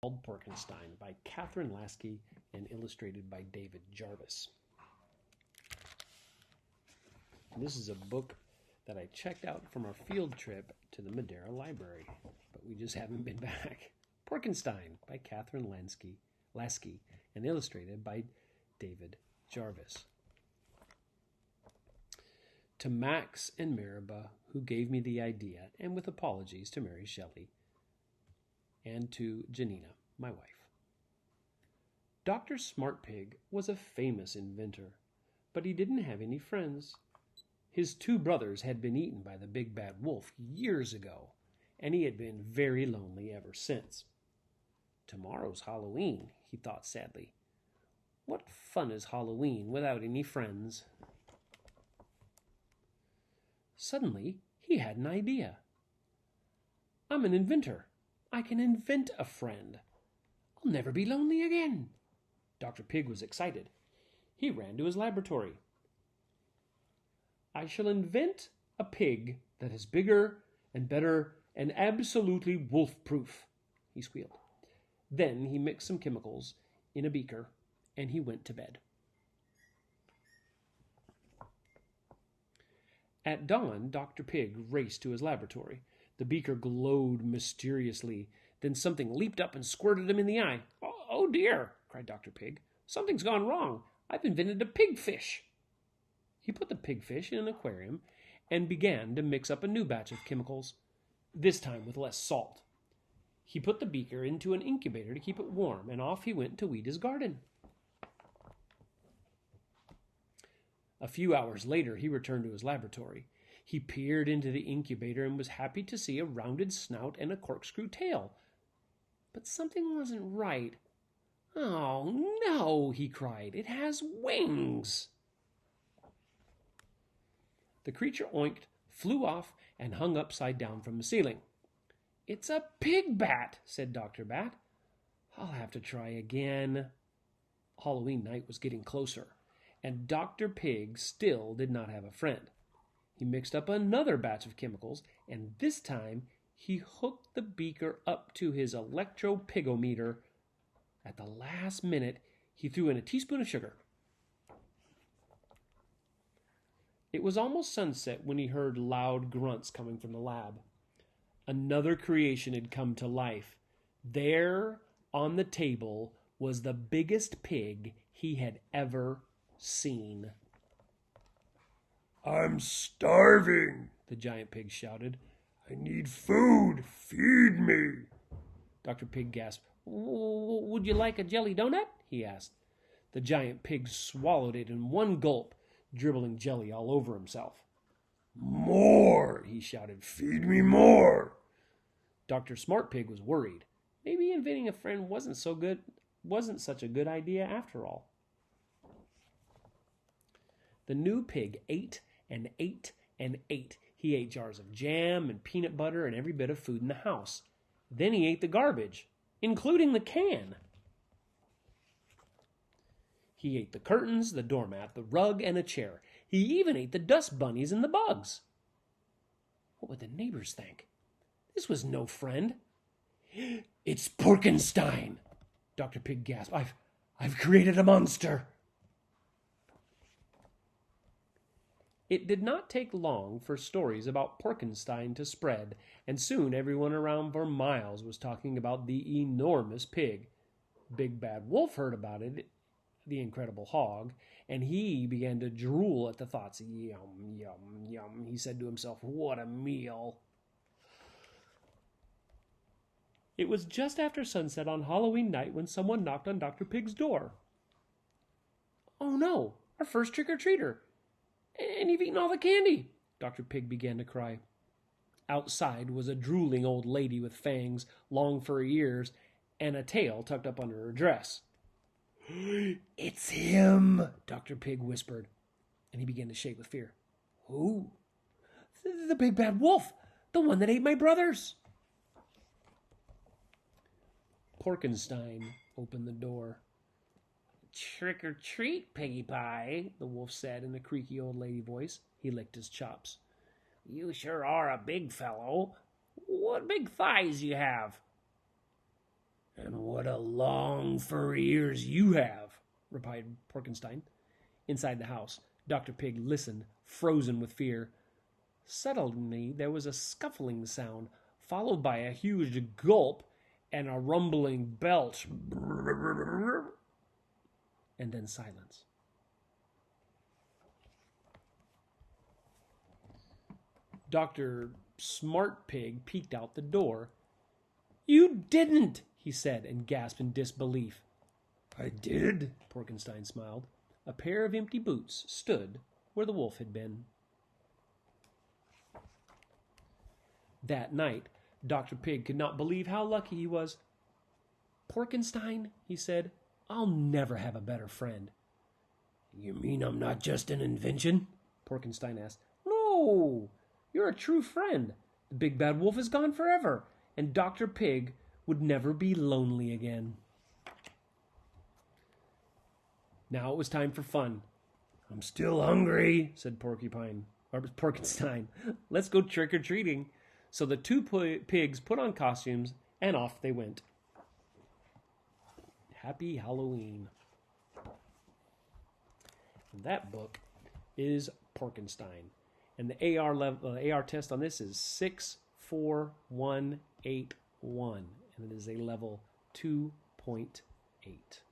called Porkenstein by Catherine Lasky and illustrated by David Jarvis. This is a book that I checked out from our field trip to the Madeira Library, but we just haven't been back. Porkenstein by Catherine Lasky and illustrated by David Jarvis. To Max and Maribah, who gave me the idea, and with apologies to Mary Shelley, and to Janina, my wife. Dr. Smartpig was a famous inventor, but he didn't have any friends. His two brothers had been eaten by the big bad wolf years ago, and he had been very lonely ever since. Tomorrow's Halloween, he thought sadly. What fun is Halloween without any friends? Suddenly, he had an idea. I'm an inventor. I can invent a friend. I'll never be lonely again. Dr. Pig was excited. He ran to his laboratory. I shall invent a pig that is bigger and better and absolutely wolf-proof, he squealed. Then he mixed some chemicals in a beaker and he went to bed. At dawn, Dr. Pig raced to his laboratory. The beaker glowed mysteriously. Then something leaped up and squirted him in the eye. Oh dear, cried Dr. Pig. Something's gone wrong. I've invented a pigfish. He put the pigfish in an aquarium and began to mix up a new batch of chemicals, this time with less salt. He put the beaker into an incubator to keep it warm, and off he went to weed his garden. A few hours later, he returned to his laboratory. He peered into the incubator and was happy to see a rounded snout and a corkscrew tail. But something wasn't right. Oh, no, he cried. It has wings. The creature oinked, flew off, and hung upside down from the ceiling. It's a pig bat, said Dr. Bat. I'll have to try again. Halloween night was getting closer, and Dr. Pig still did not have a friend. He mixed up another batch of chemicals, and this time he hooked the beaker up to his electro-pigometer. At the last minute, he threw in a teaspoon of sugar. It was almost sunset when he heard loud grunts coming from the lab. Another creation had come to life. There, on the table, was the biggest pig he had ever seen. I'm starving, the giant pig shouted. I need food. Feed me. Dr. Pig gasped. Would you like a jelly donut? He asked. The giant pig swallowed it in one gulp, dribbling jelly all over himself. More, he shouted. Feed me more. Dr. Smartpig was worried. Maybe inventing a friend wasn't such a good idea after all. The new pig ate and ate and ate. He ate jars of jam and peanut butter and every bit of food in the house. Then he ate the garbage, including the can. He ate the curtains, the doormat, the rug, and a chair. He even ate the dust bunnies and the bugs. What would the neighbors think? This was no friend. It's Porkenstein, Dr. Pig gasped. I've created a monster. It did not take long for stories about Porkenstein to spread, and soon everyone around for miles was talking about the enormous pig. Big Bad Wolf heard about it, the incredible hog, and he began to drool at the thoughts. Yum, yum, yum, he said to himself, what a meal. It was just after sunset on Halloween night when someone knocked on Dr. Pig's door. Oh no, our first trick-or-treater. And you've eaten all the candy, Dr. Pig began to cry. Outside was a drooling old lady with fangs, long furry ears, and a tail tucked up under her dress. It's him, Dr. Pig whispered, and he began to shake with fear. Who? The big bad wolf, the one that ate my brothers. Porkenstein opened the door. Trick or treat, Piggy Pie, the wolf said in a creaky old lady voice. He licked his chops. You sure are a big fellow. What big thighs you have. And what a long furry ears you have, replied Porkenstein. Inside the house, Dr. Pig listened, frozen with fear. Suddenly there was a scuffling sound, followed by a huge gulp and a rumbling belch. And then silence. Dr. Smart Pig peeked out the door. "You didn't," he said, and gasped in disbelief. "I did," Porkenstein smiled. A pair of empty boots stood where the wolf had been. That night, Dr. Pig could not believe how lucky he was. "Porkenstein," he said, "I'll never have a better friend." "You mean I'm not just an invention?" Porkenstein asked. "No, you're a true friend. The big bad wolf is gone forever, and Dr. Pig would never be lonely again." Now it was time for fun. "I'm still hungry," said Porkenstein. "Let's go trick-or-treating." So the two pigs put on costumes, and off they went. Happy Halloween. And that book is Porkenstein. And the AR test on this is 64181. And it is a level 2.8.